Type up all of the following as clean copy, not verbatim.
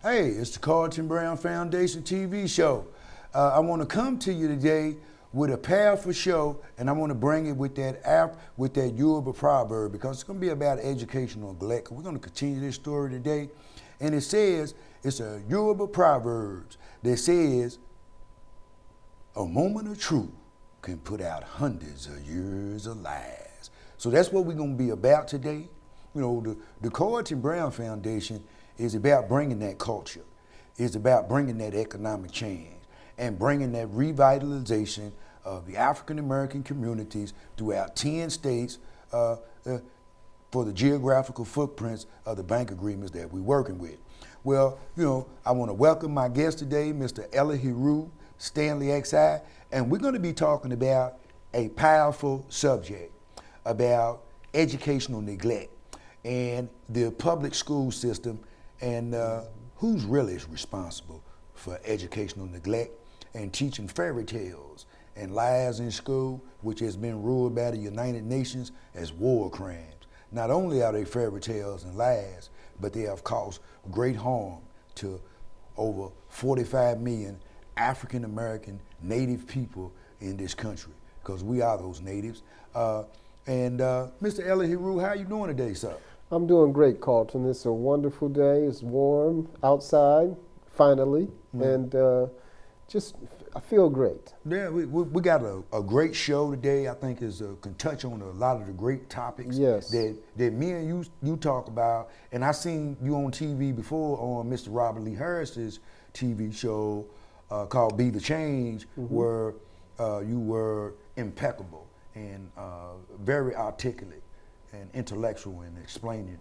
Hey, it's the Carlton Brown Foundation TV show. I want to come to you today with a powerful show, and I want to bring it with that Yoruba proverb, because it's going to be about educational neglect. We're going to continue this story today, and it says it's a Yoruba proverbs that says a moment of truth can put out hundreds of years of lies. So that's what we're going to be about today. You know, the Carlton Brown Foundation is about bringing that culture. It's about bringing that economic change and bringing that revitalization of the African American communities throughout 10 states for the geographical footprints of the bank agreements that we're working with. Well, you know, I want to welcome my guest today, Mr. Elihiru Stanley XI, and we're going to be talking about a powerful subject about educational neglect and the public school system, and who's really responsible for educational neglect and teaching fairy tales and lies in school, which has been ruled by the United Nations as war crimes. Not only are they fairy tales and lies, but they have caused great harm to over 45 million African American native people in this country, because we are those natives. Mr. Elihiru, how you doing today, sir? I'm doing great, Carlton. It's a wonderful day. It's warm outside, finally, and I feel great. Yeah, we got a great show today. I think can touch on a lot of the great topics that me and you talk about. And I seen you on TV before on Mr. Robert Lee Harris's TV show called Be the Change, where you were impeccable and very articulate and intellectual in explaining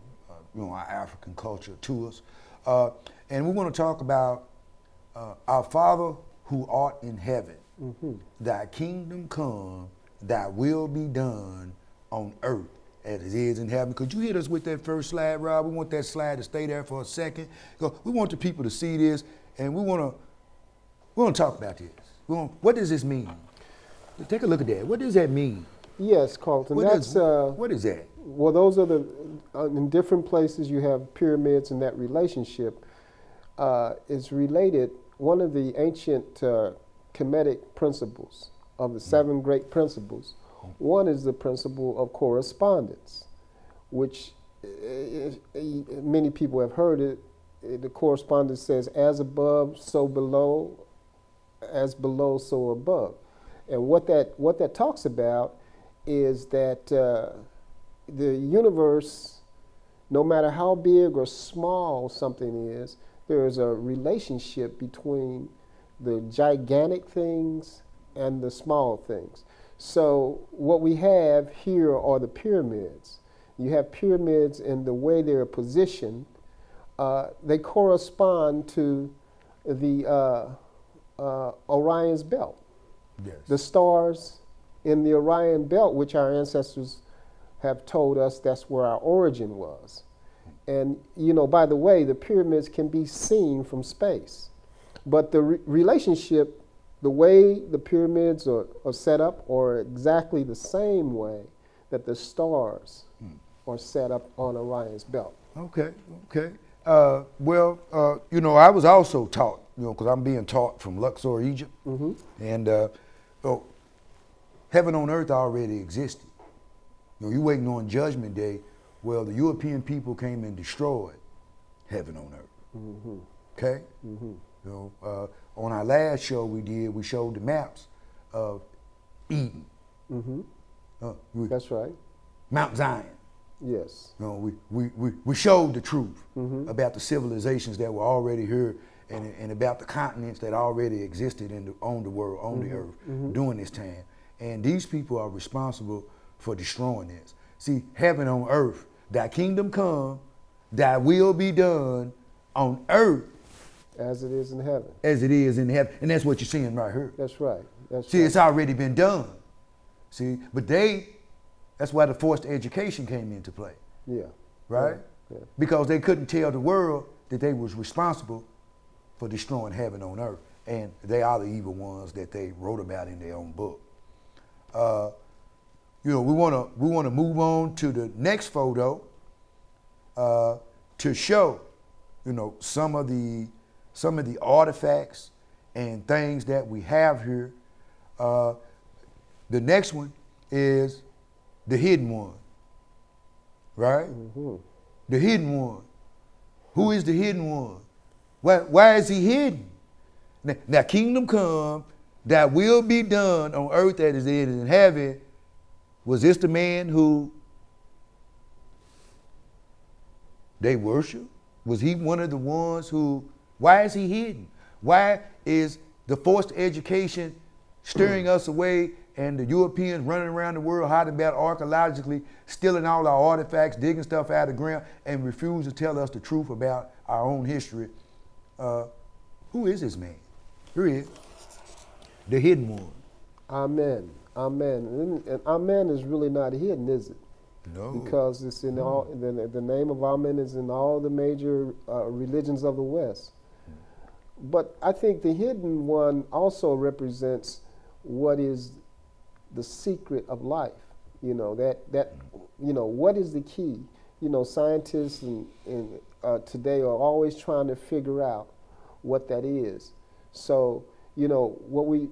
our African culture to us. And we want to talk about our Father who art in heaven, thy kingdom come, thy will be done on earth as it is in heaven. Could you hit us with that first slide, Rob? We want that slide to stay there for a second. We want the people to see this, and we want to talk about this. What does this mean? Take a look at that. What does that mean? Yes, Carlton. What is that? Well, those are in different places you have pyramids, and that relationship is related. One of the ancient Kemetic principles of the seven great principles, one is the principle of correspondence, which many people have heard it. The correspondence says, as above, so below, as below, so above. And what that talks about is that the universe, no matter how big or small something is, there is a relationship between the gigantic things and the small things. So what we have here are the pyramids. You have pyramids, in the way they're positioned, they correspond to the Orion's belt. Yes. The stars in the Orion belt, which our ancestors have told us that's where our origin was. And, by the way, the pyramids can be seen from space. But the relationship, the way the pyramids are set up, are exactly the same way that the stars are set up on Orion's belt. Okay. I was also taught, because I'm being taught from Luxor, Egypt, and heaven on earth already existed. You're waiting on Judgment Day. Well, the European people came and destroyed heaven on earth. Okay? On our last show we showed the maps of Eden. That's right. Mount Zion. Yes. We showed the truth about the civilizations that were already here, and about the continents that already existed on the world, on the earth during this time. And these people are responsible for destroying this. See, heaven on earth, thy kingdom come, thy will be done on earth as it is in heaven. As it is in heaven. And that's what you're seeing right here. That's right. It's already been done. See, but that's why the forced education came into play. Yeah. Right? Yeah. Because they couldn't tell the world that they was responsible for destroying heaven on earth. And they are the evil ones that they wrote about in their own book. We want to move on to the next photo to show some of the artifacts and things that we have here. The next one is the hidden one, right? Mm-hmm. The hidden one. Who is the hidden one? Why is he hidden? Now, kingdom come, that will be done on earth as it is in heaven. Was this the man who they worship? Was he one of the ones who, why is he hidden? Why is the forced education steering us away and the Europeans running around the world hiding about archaeologically, stealing all our artifacts, digging stuff out of the ground, and refuse to tell us the truth about our own history? Who is this man? Here he is, the hidden one. Amen. Amen. And Amen is really not hidden, is it? No. Because it's in all, the name of Amen is in all the major religions of the West. But I think the hidden one also represents what is the secret of life. What is the key? Scientists and today are always trying to figure out what that is. So, what we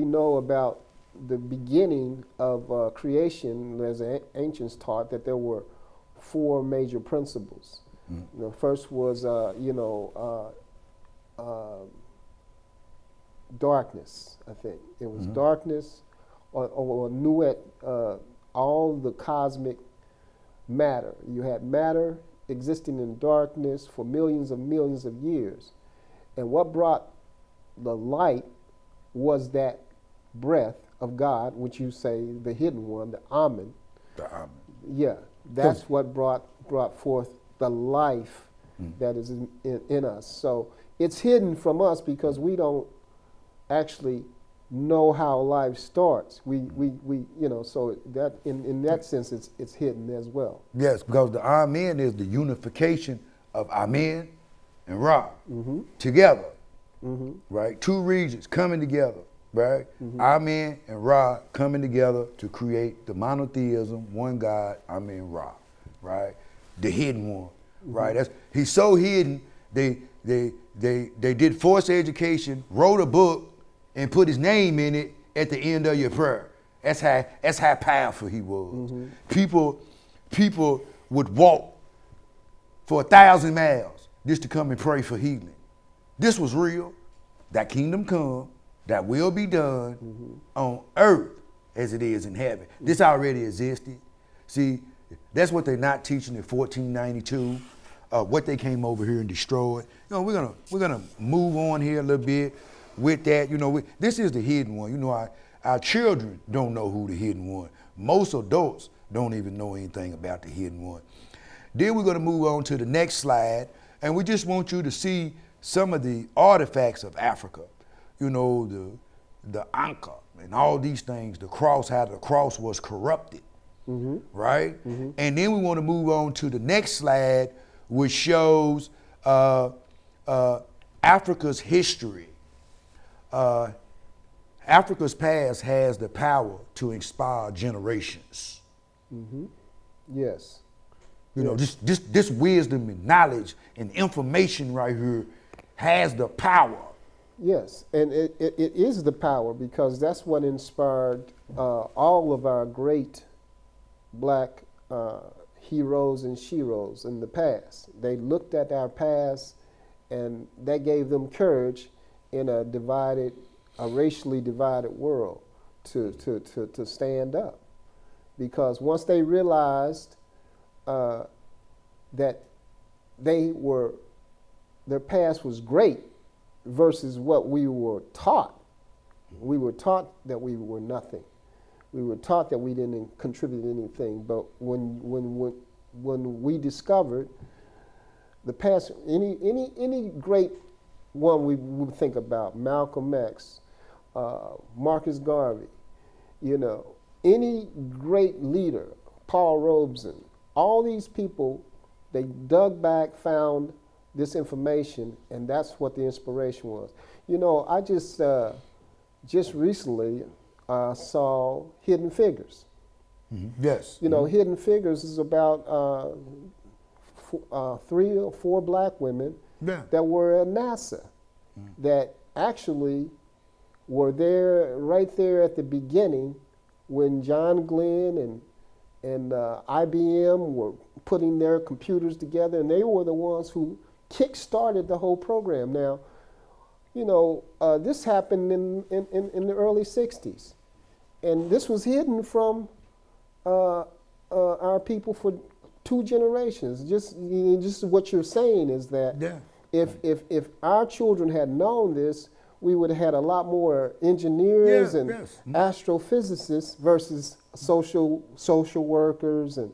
know about the beginning of creation, as the ancients taught, that there were 4 major principles. The first was, darkness. I think it was darkness, or Nuet, all the cosmic matter. You had matter existing in darkness for millions of years, and what brought the light was that breath of God, which you say the hidden one, the Amen. The Amen. Yeah, that's what brought forth the life that is in us. So it's hidden from us because we don't actually know how life starts. We so that in that sense it's hidden as well. Yes, because the Amen is the unification of Amen and Ra together, right? 2 regions coming together, right? Amen and Ra coming together to create the monotheism, one God, Amen, Ra, right? The hidden one, right? He's so hidden. They did forced education, wrote a book, and put his name in it at the end of your prayer. That's how powerful he was. People would walk for 1,000 miles just to come and pray for healing. This was real. That kingdom come, that will be done on earth as it is in heaven. This already existed. See, that's what they're not teaching in 1492. What they came over here and destroyed. We're gonna move on here a little bit with that. This is the hidden one. Our children don't know who the hidden one. Most adults don't even know anything about the hidden one. Then we're gonna move on to the next slide, and we just want you to see some of the artifacts of Africa. The Anka and all these things, the cross, how the cross was corrupted, right? And then we want to move on to the next slide, which shows Africa's history. Africa's past has the power to inspire generations. Yes. This wisdom and knowledge and information right here has the power. Yes, and it is the power, because that's what inspired all of our great black heroes and sheroes in the past. They looked at our past, and that gave them courage in a racially divided world to stand up. Because once they realized that their past was great versus what we were taught. We were taught that we were nothing. We were taught that we didn't contribute anything. But when we discovered the past, any great one we would think about, Malcolm X, Marcus Garvey, any great leader, Paul Robeson, all these people, they dug back, found this information, and that's what the inspiration was. I just recently saw Hidden Figures. Yes. Hidden Figures is about 3 or 4 black women Yeah. that were at NASA that actually were there right there at the beginning when John Glenn and IBM were putting their computers together, and they were the ones who kick-started the whole program. Now, you know, this happened in the early 60s, and this was hidden from our people for 2 generations. Just what you're saying is that Yeah. if our children had known this, we would have had a lot more engineers Yeah, and yes. astrophysicists versus social workers and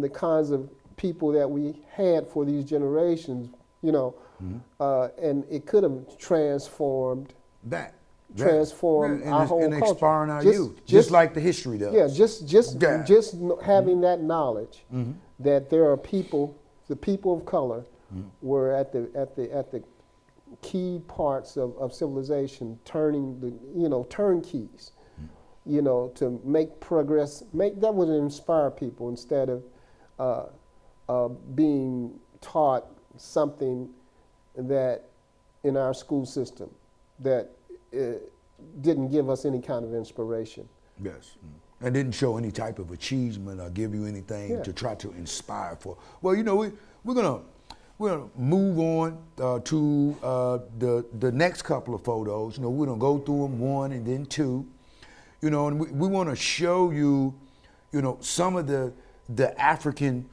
the kinds of people that we had for these generations, you know, and it could have transformed That. transform Yeah, and our it's- whole and culture. inspiring our Just- youth, just just- like the history does. Yeah, just Yeah. having that knowledge that there are people, the people of color, were at the key parts of civilization, turning turnkeys, you know, to make progress. That would inspire people instead of being taught something that in our school system that didn't give us any kind of inspiration. Yes. And didn't show any type of achievement or give you anything Yeah. to try to inspire for. Well, you know, we're gonna move on to the next couple of photos. You know, we're gonna go through them 1 and then 2. You know, and we want to show you, you know, some of the African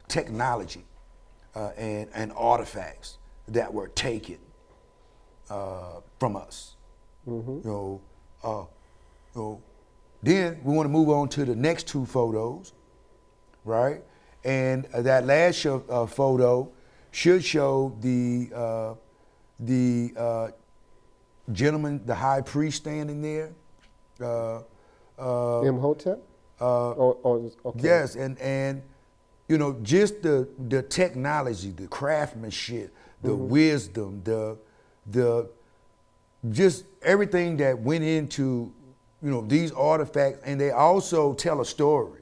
technology and artifacts that were taken from us. You know, then we want to move on to the next 2 photos, right? And that last photo should show the gentleman, the high priest standing there. Imhotep? Okay. Yes, and you know, just the technology, the craftsmanship, the wisdom, the just everything that went into, you know, these artifacts, and they also tell a story.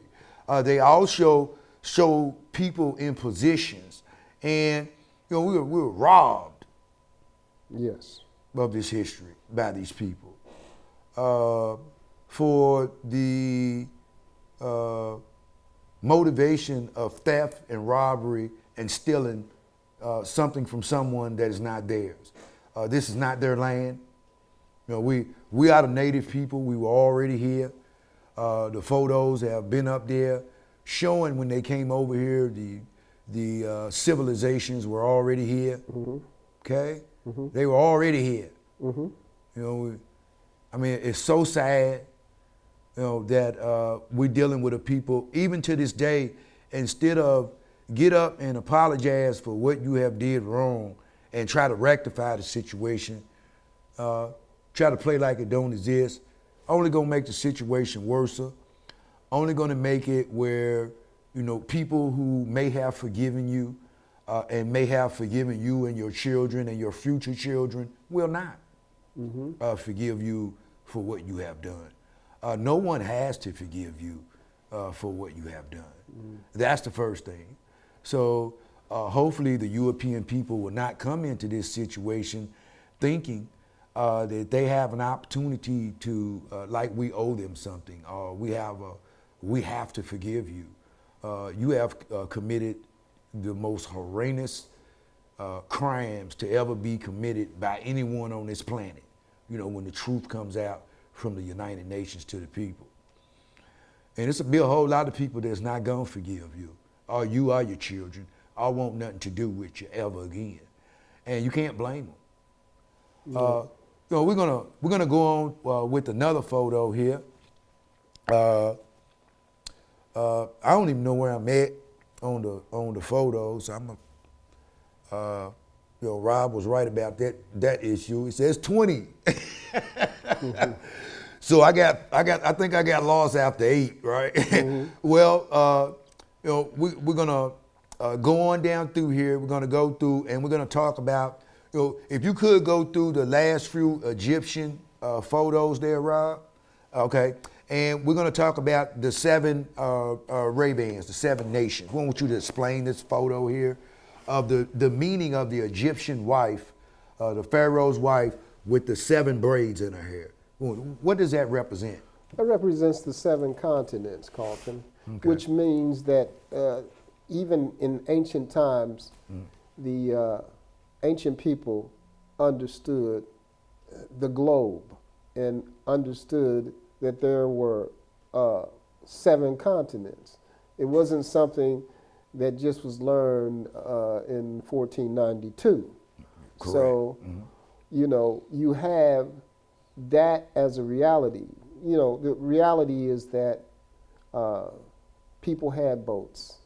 They also show people in positions, and you know, we were robbed Yes. of this history by these people for the motivation of theft and robbery and stealing something from someone that is not theirs. This is not their land. You know, we are the native people. We were already here. The photos have been up there showing when they came over here. The civilizations were already here. Okay, they were already here. You know, I mean, it's so sad. You know that we're dealing with a people even to this day. Instead of get up and apologize for what you have did wrong and try to rectify the situation, try to play like it don't exist, only gonna make the situation worse. Only gonna make it where, you know, people who may have forgiven you and may have forgiven you and your children and your future children will not forgive you for what you have done. No one has to forgive you for what you have done. That's the first thing. So hopefully the European people will not come into this situation thinking that they have an opportunity to, like we owe them something, or we have to forgive you. You have committed the most horrendous crimes to ever be committed by anyone on this planet. You know, when the truth comes out from the United Nations to the people. And it's be a whole lot of people that's not gonna forgive you, or you or your children, or want nothing to do with you ever again. And you can't blame them. You know, we're gonna go on with another photo here. I don't even know where I'm at on the photos. You know, Rob was right about that issue. It says 20. So I think I got lost after 8, right? Well, you know, we're gonna go on down through here. We're gonna go through and we're gonna talk about, you know, if you could go through the last few Egyptian photos there, Rob. Okay. And we're gonna talk about the 7 Ray-Bans, the 7 nations. We want you to explain this photo here. of the meaning of the Egyptian wife, the Pharaoh's wife with the 7 braids in her hair. What does that represent? It represents the 7 continents, Carlton, Okay. which means that even in ancient times, the ancient people understood the globe and understood that there were 7 continents. It wasn't something that just was learned in 1492. Correct. So, you know, you have that as a reality. You know, the reality is that people had boats.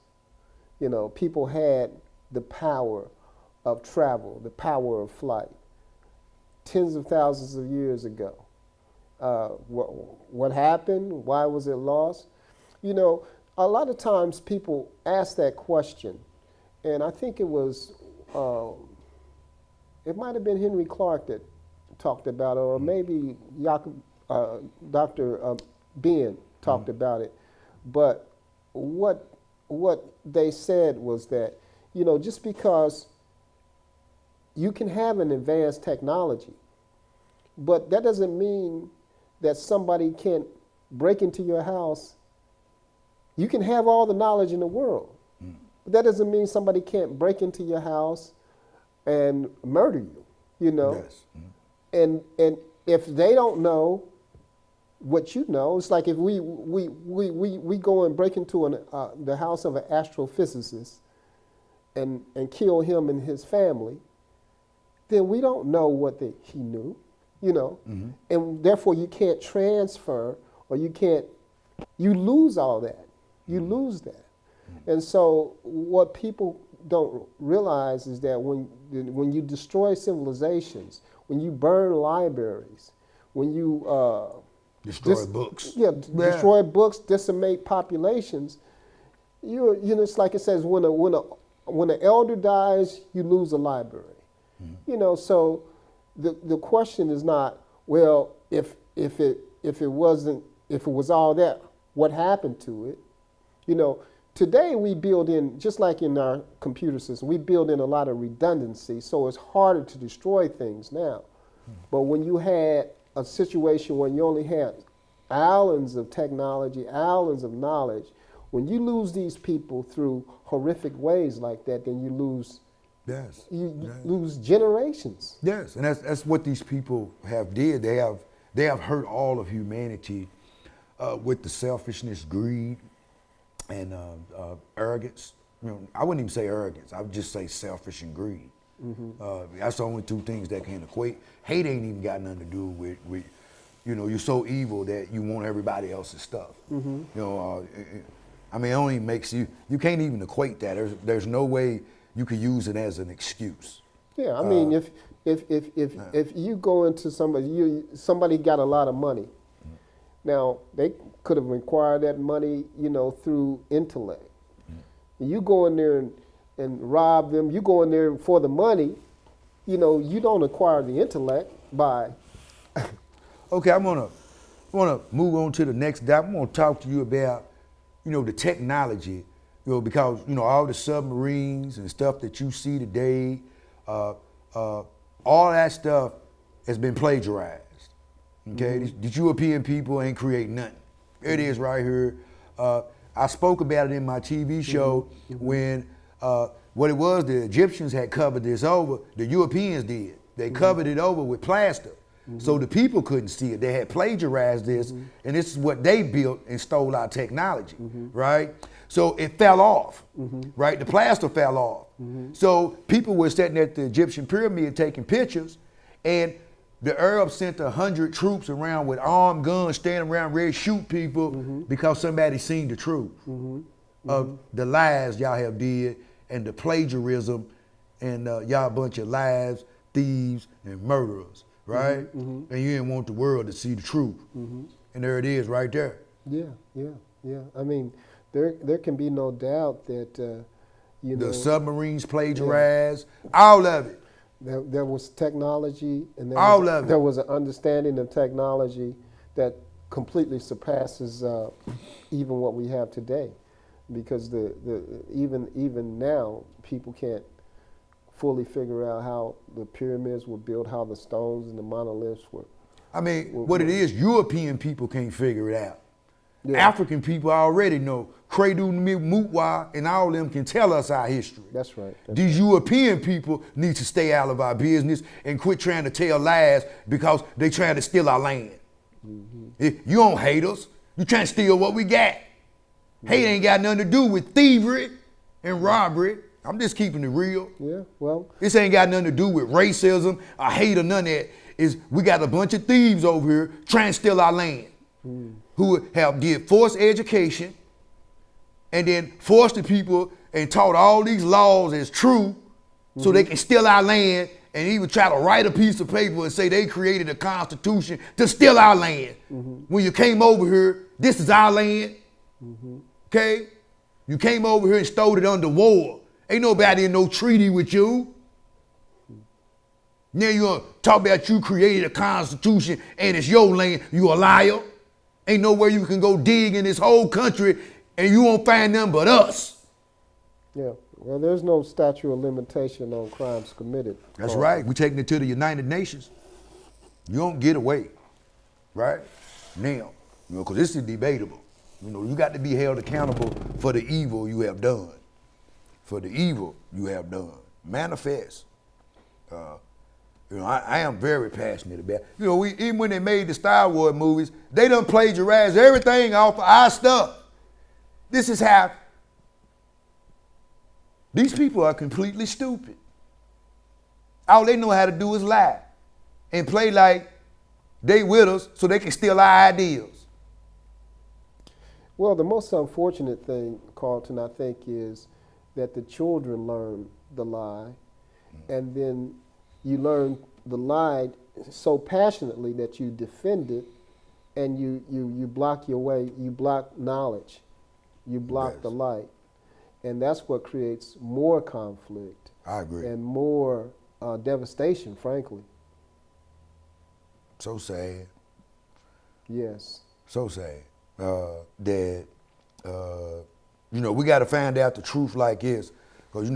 You know, people had the power of travel, the power of flight. Tens of thousands of years ago. What happened? Why was it lost? You know, a lot of times people ask that question, and I think it was, it might have been Henry Clark that talked about it, or maybe Dr. Ben talked about it. But what they said was that, you know, just because you can have an advanced technology, but that doesn't mean that somebody can't break into your house. You can have all the knowledge in the world, but that doesn't mean somebody can't break into your house and murder you, you know? Yes. And if they don't know what you know, it's like if we go and break into the house of an astrophysicist and kill him and his family, then we don't know what he knew, you know, and therefore you can't transfer, or you lose all that. You lose that. And so what people don't realize is that when you destroy civilizations, when you burn libraries, when you Destroy books. Yeah, destroy books, decimate populations. You know, it's like it says, when an elder dies, you lose a library. You know, so the question is not, well, if it was all that, what happened to it? You know, today we build in, just like in our computer system, we build in a lot of redundancy, so it's harder to destroy things now. But when you had a situation when you only had islands of technology, islands of knowledge, when you lose these people through horrific ways like that, then you lose Yes. lose generations. Yes, and that's what these people have did. They have hurt all of humanity with the selfishness, greed, and arrogance. You know, I wouldn't even say arrogance. I would just say selfish and greed. That's the only 2 things that can equate. Hate ain't even got nothing to do with you know, you're so evil that you want everybody else's stuff. You know, I mean, it only makes you can't even equate that. There's no way you could use it as an excuse. Yeah, I mean, if you go into somebody got a lot of money, now they could have acquired that money, you know, through intellect. You go in there and rob them. You go in there for the money. You know, you don't acquire the intellect by. Okay, I wanna move on to the next dot. I'm gonna talk to you about, you know, the technology, you know, because, you know, all the submarines and stuff that you see today, all that stuff has been plagiarized. Okay, these European people ain't create nothing. There it is right here. I spoke about it in my TV show when what it was, the Egyptians had covered this over, the Europeans did. They covered it over with plaster. So the people couldn't see it. They had plagiarized this, and this is what they built and stole our technology, right? So it fell off, right? The plaster fell off. So people were sitting at the Egyptian pyramid taking pictures, and the Arabs sent 100 troops around with armed guns, standing around ready to shoot people because somebody seen the truth of the lies y'all have did and the plagiarism, and y'all a bunch of lies, thieves, and murderers. Right? And you didn't want the world to see the truth. And there it is right there. Yeah. I mean, there can be no doubt that, you know. The submarines plagiarized, all of it. There was technology, and there was an understanding of technology that completely surpasses even what we have today. Because even now, people can't fully figure out how the pyramids were built, how the stones and the monoliths were. I mean, what it is, European people can't figure it out. Yeah. African people already know. Credu Mutwa and all of them can tell us our history. That's right. These European people need to stay out of our business and quit trying to tell lies because they trying to steal our land. You don't hate us. You trying to steal what we got. Hate ain't got nothing to do with thievery and robbery. I'm just keeping it real. Yeah, well, This ain't got nothing to do with racism or hate or none of that. We got a bunch of thieves over here trying to steal our land who have did forced education and then forced the people and taught all these laws as true so they can steal our land and even try to write a piece of paper and say they created a constitution to steal our land. When you came over here, this is our land, okay? You came over here and stole it under war. Ain't nobody in no treaty with you. Now you gonna talk about you created a constitution and it's your land. You a liar. Ain't nowhere you can go dig in this whole country and you won't find nothing but us. yeah. Well, there's no statute of limitation on crimes committed. That's right. We're taking it to the United Nations. You don't get away, right? Now, because this is debatable. You got to be held accountable for the evil you have done. For the evil you have done. Manifest. I am very passionate about it. Even when they made the Star Wars movies, they done plagiarized everything off of our stuff. This is how these people are completely stupid. All they know how to do is lie and play like they with us so they can steal our ideas. Well, the most unfortunate thing, Carlton, I think, is that the children learn the lie, and then you learn the lie so passionately that you defend it, and you block your way, you block knowledge, you block Yes. the light. And that's what creates more conflict I agree. and more devastation, frankly. So sad. Yes. So sad. That we got to find out the truth like this, because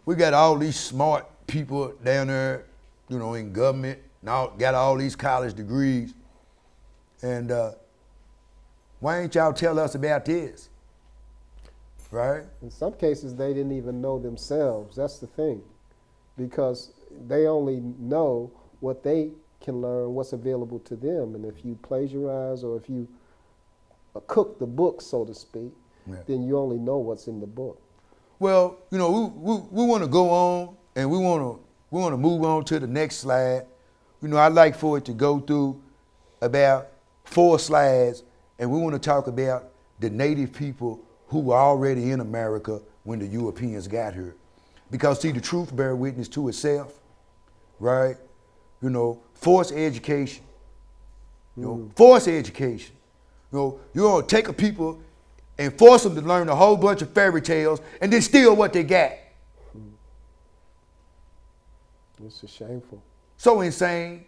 we got all these smart people down there, in government, got all these college degrees, and why ain't y'all tell us about this, right? In some cases, they didn't even know themselves. That's the thing, because they only know what they can learn, what's available to them, and if you plagiarize or if you cook the book, so to speak, then you only know what's in the book. Well, we want to go on, and we want to move on to the next slide. I'd like for it to go through about 4 slides, and we want to talk about the native people who were already in America when the Europeans got here. Because see, the truth bear witness to itself, right? Forced education. Forced education. You're gonna take a people and force them to learn a whole bunch of fairy tales and then steal what they got. It's shameful. So insane.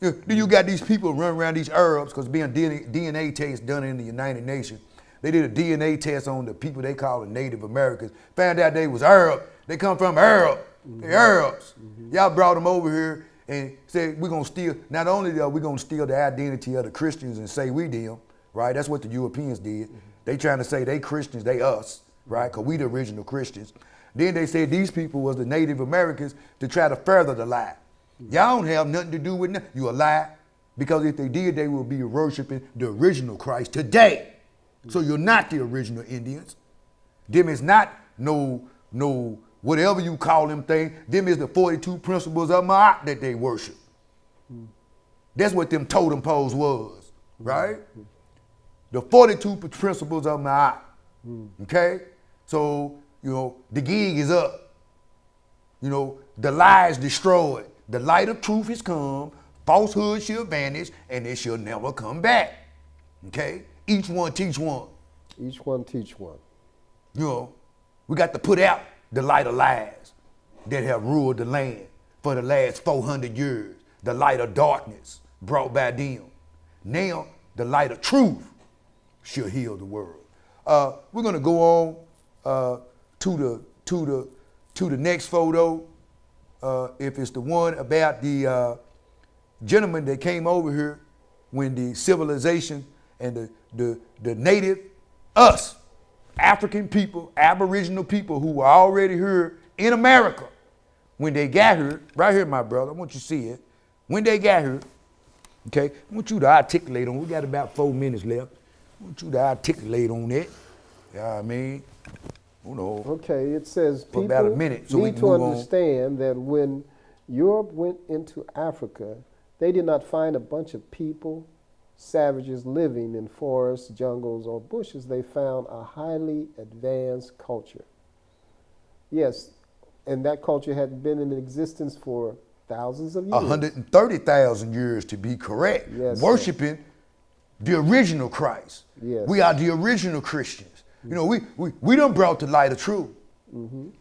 You got these people running around these Arabs, because being DNA tests done in the United Nations. They did a DNA test on the people they call the Native Americans. Found out they was Arab. They come from Arab. They're Arabs. Y'all brought them over here and said we're gonna steal. Not only are we gonna steal the identity of the Christians and say we them, right? That's what the Europeans did. They trying to say they Christians, they us, right? Because we the original Christians. Then they said these people was the Native Americans to try to further the lie. Y'all don't have nothing to do with nothing. You a lie. Because if they did, they would be worshiping the original Christ today. So you're not the original Indians. Them is not no whatever you call them thing. Them is the 42 principles of Ma'at that they worship. That's what them totem poles was, right? The 42 principles of Ma'at. Okay? So, the gig is up. The lie is destroyed. The light of truth is come, falsehood shall vanish, and it shall never come back. Okay? Each one teach one. Each one teach one. We got to put out the light of lies that have ruled the land for the last 400 years. The light of darkness brought by them. Now, the light of truth shall heal the world. We're gonna go on to the next photo. if it's the one about the gentleman that came over here when the civilization and the native, us, African people, Aboriginal people who were already here in America, when they got here, right here, my brother, I want you to see it. When they got here, okay, I want you to articulate on, we got about 4 minutes left. I want you to articulate on that. You know what I mean? You know, Okay, it says for people about a minute so we need can to move on. understand that when Europe went into Africa, they did not find a bunch of people, savages living in forests, jungles, or bushes. They found a highly advanced culture. Yes, and that culture had been in existence for thousands of years. 130,000 years to be correct. Yes, sir. Worshiping the original Christ. Yes. We are the original Christians. You know, we done brought the light of truth.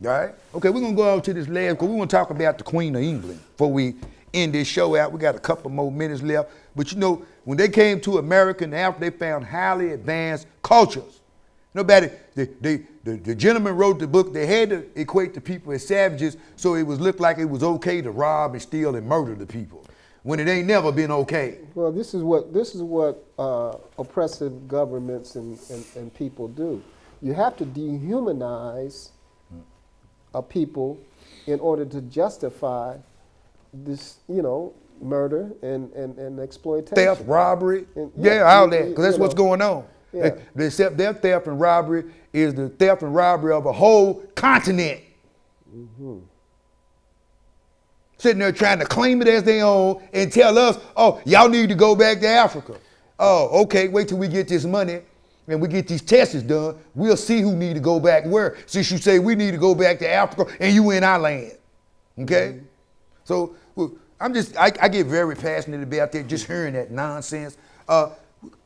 Right? Okay, we're gonna go out to this last because we want to talk about the Queen of England before we end this show out. We got a couple more minutes left. But you know, when they came to America and after they found highly advanced cultures. Nobody, the gentleman wrote the book, they had to equate the people as savages, so it was looked like it was okay to rob and steal and murder the people, when it ain't never been okay. Well, this is what oppressive governments and people do. You have to dehumanize a people in order to justify this, murder and exploitation. Theft, robbery, And- all that, because that's you what's know, going on. yeah. Except their theft and robbery is the theft and robbery of a whole continent. Sitting there trying to claim it as their own and tell us, oh, y'all need to go back to Africa. Oh, okay, wait till we get this money and we get these tests done. We'll see who need to go back where. Since you say we need to go back to Africa and you in our land. Okay? So well, I get very passionate about that, just hearing that nonsense.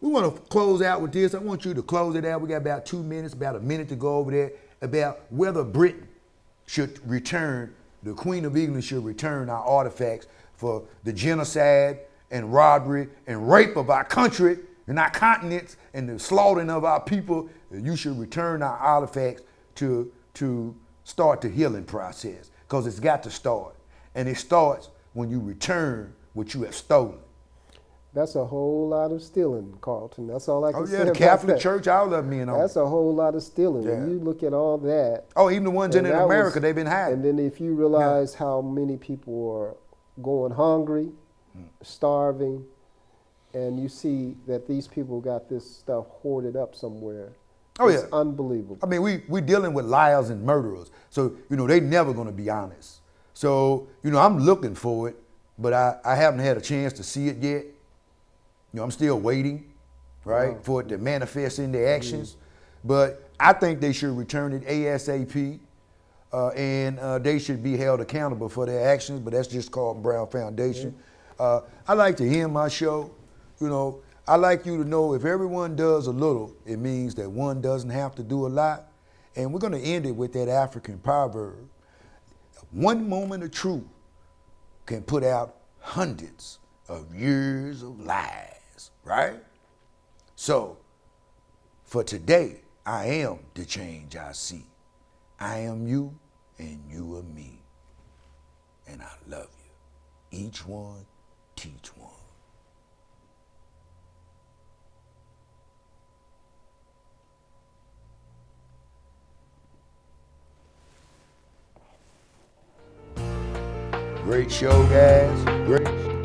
We want to close out with this. I want you to close it out. We got about 2 minutes, about a minute to go over there, about whether Britain should return, the Queen of England should return our artifacts for the genocide and robbery and rape of our country and our continents and the slaughtering of our people. You should return our artifacts to start the healing process, because it's got to start. And it starts when you return what you have stolen. That's a whole lot of stealing, Carlton. That's all I can Oh say yeah, the about Catholic that. Church, all of them being on. That's a whole lot of stealing. Yeah. When you look at all that. Oh, even the ones in and that America, was- they've been hiding. And then if you realize how many people are going hungry, starving, and you see that these people got this stuff hoarded up somewhere. Oh, it's yeah. unbelievable. I mean, we dealing with liars and murderers. So, they never gonna be honest. So, I'm looking for it, but I haven't had a chance to see it yet. I'm still waiting, right, for it to manifest into actions. But I think they should return it ASAP, and they should be held accountable for their actions, but that's just Carlton Brown Foundation. I like to end my show, I like you to know if everyone does a little, it means that one doesn't have to do a lot. And we're gonna end it with that African proverb. One moment of truth can put out hundreds of years of lies, right? So, for today, I am the change I see. I am you and you are me. And I love you. Each one, teach one. Great show, guys. Great.